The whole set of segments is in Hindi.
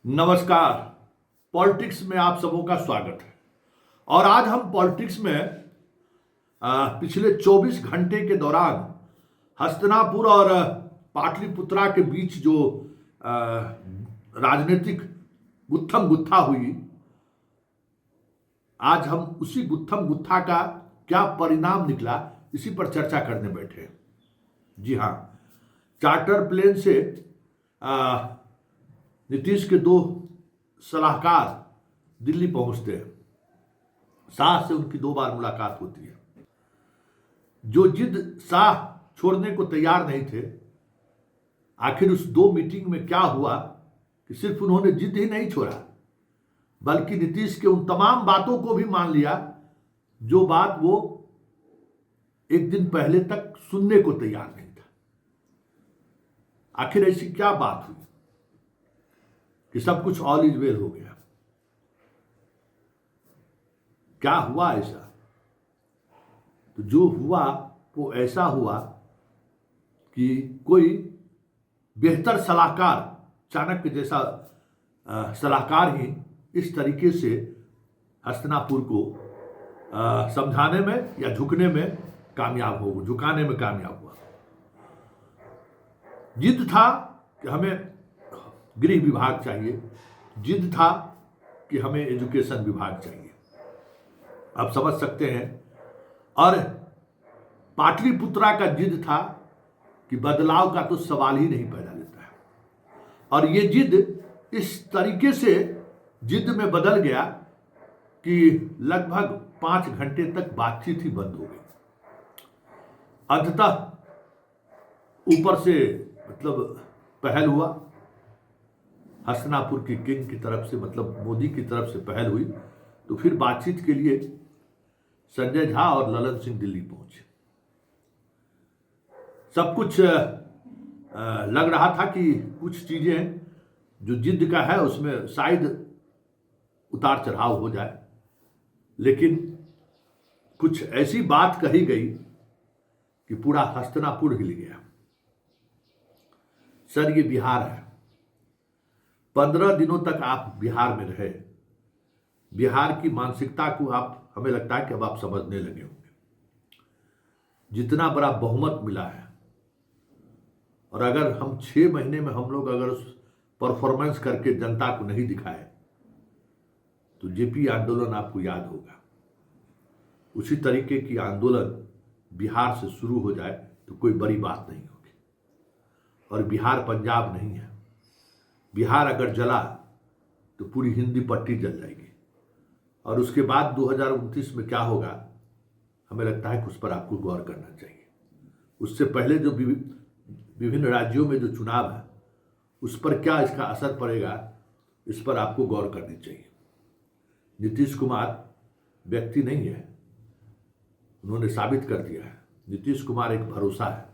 नमस्कार। पॉलिटिक्स में आप सबों का स्वागत है। और आज हम पॉलिटिक्स में पिछले 24 घंटे के दौरान हस्तिनापुर और पाटलिपुत्रा के बीच जो राजनीतिक गुत्थम गुत्था हुई, आज हम उसी गुत्थम गुत्था का क्या परिणाम निकला इसी पर चर्चा करने बैठे हैं। जी हाँ, चार्टर प्लेन से नीतीश के दो सलाहकार दिल्ली पहुंचते हैं। शाह से उनकी 2 बार मुलाकात होती है। जो जिद शाह छोड़ने को तैयार नहीं थे, आखिर उस 2 मीटिंग में क्या हुआ कि सिर्फ उन्होंने जिद ही नहीं छोड़ा बल्कि नीतीश के उन तमाम बातों को भी मान लिया जो बात वो एक दिन पहले तक सुनने को तैयार नहीं था। आखिर ऐसी क्या बात हुई कि सब कुछ ऑल इज वेल हो गया? क्या हुआ ऐसा? तो जो हुआ वो ऐसा हुआ कि कोई बेहतर सलाहकार, चाणक्य जैसा सलाहकार ही इस तरीके से हस्तिनापुर को समझाने में या झुकाने में कामयाब हुआ। जिद था कि हमें गृह विभाग चाहिए, जिद था कि हमें एजुकेशन विभाग चाहिए। आप समझ सकते हैं। और पाटलिपुत्रा का जिद था कि बदलाव का तो सवाल ही नहीं पैदा लेता है। और ये जिद इस तरीके से जिद में बदल गया कि लगभग 5 घंटे तक बातचीत ही बंद हो गई। अंततः ऊपर से पहल हुआ, हस्तिनापुर की किंग की तरफ से, मोदी की तरफ से पहल हुई। तो फिर बातचीत के लिए संजय झा और ललन सिंह दिल्ली पहुंचे। सब कुछ लग रहा था कि कुछ चीजें जो जिद का है उसमें शायद उतार चढ़ाव हो जाए, लेकिन कुछ ऐसी बात कही गई कि पूरा हस्तिनापुर हिल गया। सर, ये बिहार है। 15 दिनों तक आप बिहार में रहे। बिहार की मानसिकता को हमें लगता है कि अब आप समझने लगे होंगे। जितना बड़ा बहुमत मिला है, और अगर हम 6 महीने में हम लोग अगर उस परफॉर्मेंस करके जनता को नहीं दिखाए तो जेपी आंदोलन आपको याद होगा। उसी तरीके की आंदोलन बिहार से शुरू हो जाए तो कोई बड़ी बात नहीं होगी। और बिहार पंजाब नहीं है। बिहार अगर जला तो पूरी हिंदी पट्टी जल जाएगी। और उसके बाद 2029 में क्या होगा, हमें लगता है कि उस पर आपको गौर करना चाहिए। उससे पहले जो विभिन्न राज्यों में जो चुनाव है उस पर क्या इसका असर पड़ेगा, इस पर आपको गौर करनी चाहिए। नीतीश कुमार व्यक्ति नहीं है, उन्होंने साबित कर दिया है। नीतीश कुमार एक भरोसा है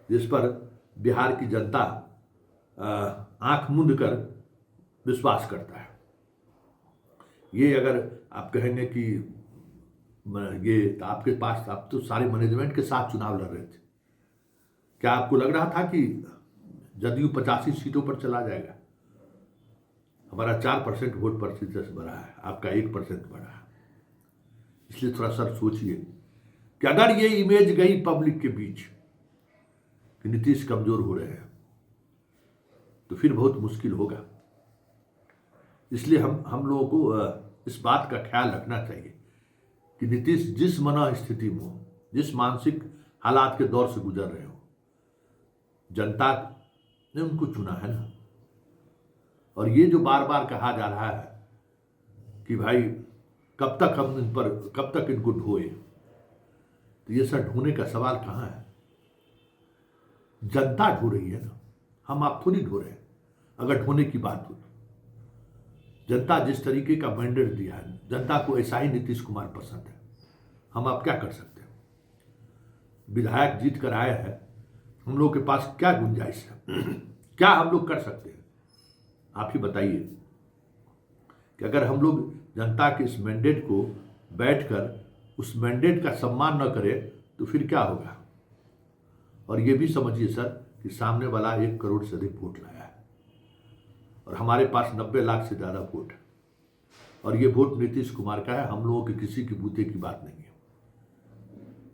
जिस पर बिहार की जनता आंख मूंद कर विश्वास करता है। ये अगर आप कहेंगे कि ये तो आपके पास, आप तो सारे मैनेजमेंट के साथ चुनाव लड़ रहे थे, क्या आपको लग रहा था कि जदयू 85 सीटों पर चला जाएगा? हमारा 4% वोट प्रतिशत बढ़ा है, आपका 1% बढ़ा है। इसलिए थोड़ा सर सोचिए कि अगर ये इमेज गई पब्लिक के बीच कि नीतीश कमजोर हो रहे हैं तो फिर बहुत मुश्किल होगा। इसलिए हम लोगों को इस बात का ख्याल रखना चाहिए कि नीतीश जिस मन स्थिति में हो, जिस मानसिक हालात के दौर से गुजर रहे हो, जनता ने उनको चुना है ना। और ये जो बार बार कहा जा रहा है कि भाई कब तक इनको ढोए, तो ये सर ढोने का सवाल कहाँ है? जनता ढो रही है ना, हम आप थोड़ी ढो रहे हैं। अगर ढोने की बात हो तो जनता जिस तरीके का मैंडेट दिया है, जनता को ऐसा ही नीतीश कुमार पसंद है। हम आप क्या कर सकते हैं? विधायक जीत कर आए हैं, हम लोग के पास क्या गुंजाइश है? क्या हम लोग कर सकते हैं? आप ही बताइए कि अगर हम लोग जनता के इस मैंडेट को बैठकर उस मैंडेट का सम्मान न करें तो फिर क्या होगा? और ये भी समझिए सर कि सामने वाला 1 करोड़ से अधिक वोट लाया है। और हमारे पास 90 लाख से ज़्यादा वोट है और ये वोट नीतीश कुमार का है। हम लोगों के किसी के बूते की बात नहीं है।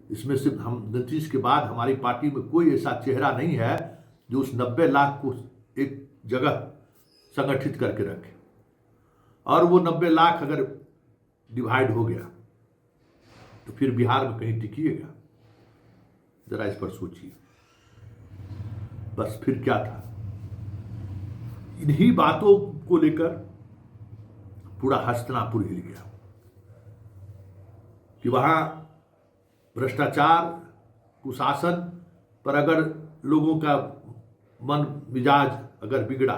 इसमें सिर्फ हम नीतीश के बाद हमारी पार्टी में कोई ऐसा चेहरा नहीं है जो उस 90 लाख को एक जगह संगठित करके रखे। और वो 90 लाख अगर डिवाइड हो गया तो फिर बिहार में कहीं टिकिएगा? जरा इस पर सोचिए। बस फिर क्या था? इन्हीं बातों को लेकर पूरा हस्तिनापुर हिल गया कि वहां भ्रष्टाचार, कुशासन पर अगर लोगों का मन मिजाज अगर बिगड़ा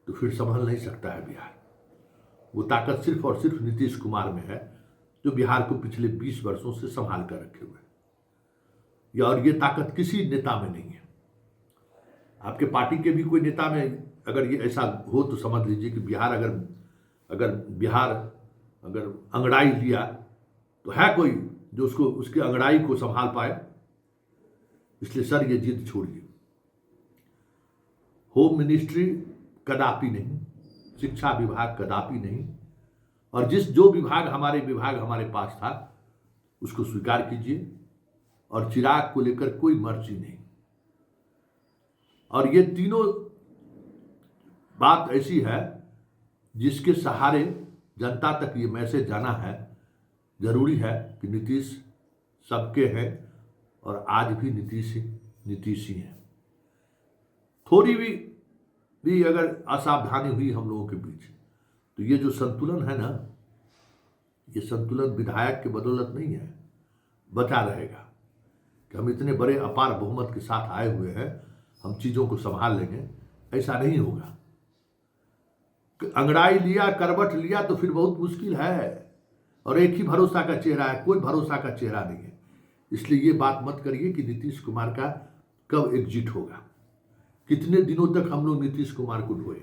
तो फिर संभल नहीं सकता है बिहार। वो ताकत सिर्फ और सिर्फ नीतीश कुमार में है, जो बिहार को पिछले 20 वर्षों से संभाल कर रखे हुए हैं। और ये ताकत किसी नेता में नहीं है। आपके पार्टी के भी कोई नेता में अगर ये ऐसा हो तो समझ लीजिए कि बिहार अगर अंगड़ाई लिया तो है कोई जो उसको उसके अंगड़ाई को संभाल पाए। इसलिए सर ये जिद छोड़िए। होम मिनिस्ट्री कदापि नहीं, शिक्षा विभाग कदापि नहीं, और जो विभाग हमारे पास था उसको स्वीकार कीजिए। और चिराग को लेकर कोई मर्जी नहीं। और ये तीनों बात ऐसी है जिसके सहारे जनता तक ये मैसेज जाना है। जरूरी है कि नीतीश सबके हैं और आज भी नीतीश ही है। थोड़ी भी अगर असावधानी हुई हम लोगों के बीच तो ये जो संतुलन है ना, ये संतुलन विधायक के बदौलत नहीं है, बचा रहेगा। कि हम इतने बड़े अपार बहुमत के साथ आए हुए हैं, हम चीज़ों को संभाल लेंगे, ऐसा नहीं होगा। अंगड़ाई लिया, करवट लिया तो फिर बहुत मुश्किल है। और एक ही भरोसा का चेहरा है, कोई भरोसा का चेहरा नहीं है। इसलिए ये बात मत करिए कि नीतीश कुमार का कब एग्जिट होगा। कितने दिनों तक हम लोग नीतीश कुमार को ढोए?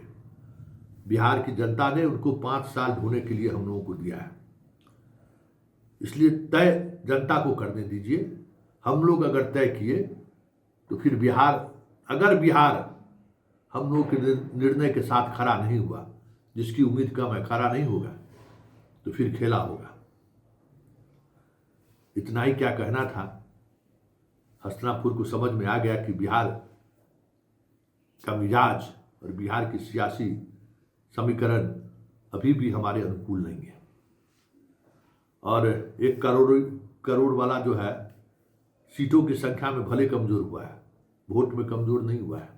बिहार की जनता ने उनको 5 साल ढोने के लिए हम लोगों को दिया है। इसलिए तय जनता को करने दीजिए। हम लोग अगर तय किए तो फिर अगर बिहार हम लोग के निर्णय के साथ खड़ा नहीं हुआ, जिसकी उम्मीद कम है, खड़ा नहीं होगा, तो फिर खेला होगा। इतना ही क्या कहना था। हस्तिनापुर को समझ में आ गया कि बिहार का मिजाज और बिहार की सियासी समीकरण अभी भी हमारे अनुकूल नहीं है। और 1 करोड़ वाला जो है, सीटों की संख्या में भले कमजोर हुआ है, वोट में कमजोर नहीं हुआ है।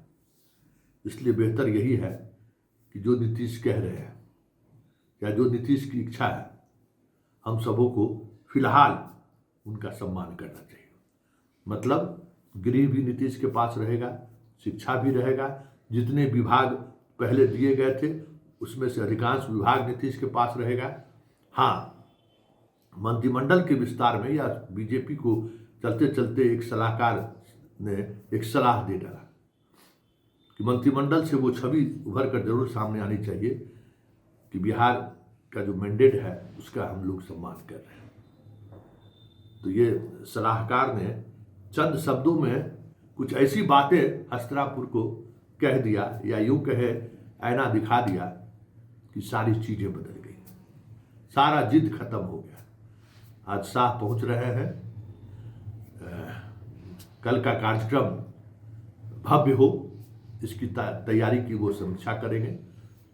इसलिए बेहतर यही है कि जो नीतीश कह रहे हैं या जो नीतीश की इच्छा है, हम सबों को फिलहाल उनका सम्मान करना चाहिए। मतलब गृह भी नीतीश के पास रहेगा, शिक्षा भी रहेगा। जितने विभाग पहले दिए गए थे उसमें से अधिकांश विभाग नीतीश के पास रहेगा। हाँ, मंत्रिमंडल के विस्तार में या बीजेपी को चलते चलते एक सलाहकार ने एक सलाह दे डाला कि मंत्रिमंडल से वो छवि उभर कर जरूर सामने आनी चाहिए कि बिहार का जो मैंडेट है उसका हम लोग सम्मान कर रहे हैं। तो ये सलाहकार ने चंद शब्दों में कुछ ऐसी बातें हस्तिनापुर को कह दिया, या यूं कहे आईना दिखा दिया कि सारी चीजें बदल गई, सारा जिद खत्म हो गया। आज शाह पहुंच रहे हैं। कल का कार्यक्रम भव्य हो, इसकी तैयारी की वो समीक्षा करेंगे।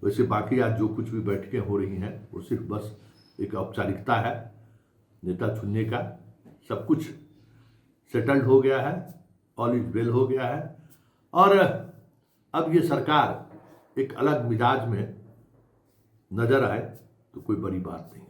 वैसे बाकी आज जो कुछ भी बैठकें हो रही हैं वो सिर्फ बस एक औपचारिकता है नेता चुनने का। सब कुछ सेटल्ड हो गया है, ऑल इज वेल हो गया है। और अब ये सरकार एक अलग मिजाज में नजर आए तो कोई बड़ी बात नहीं।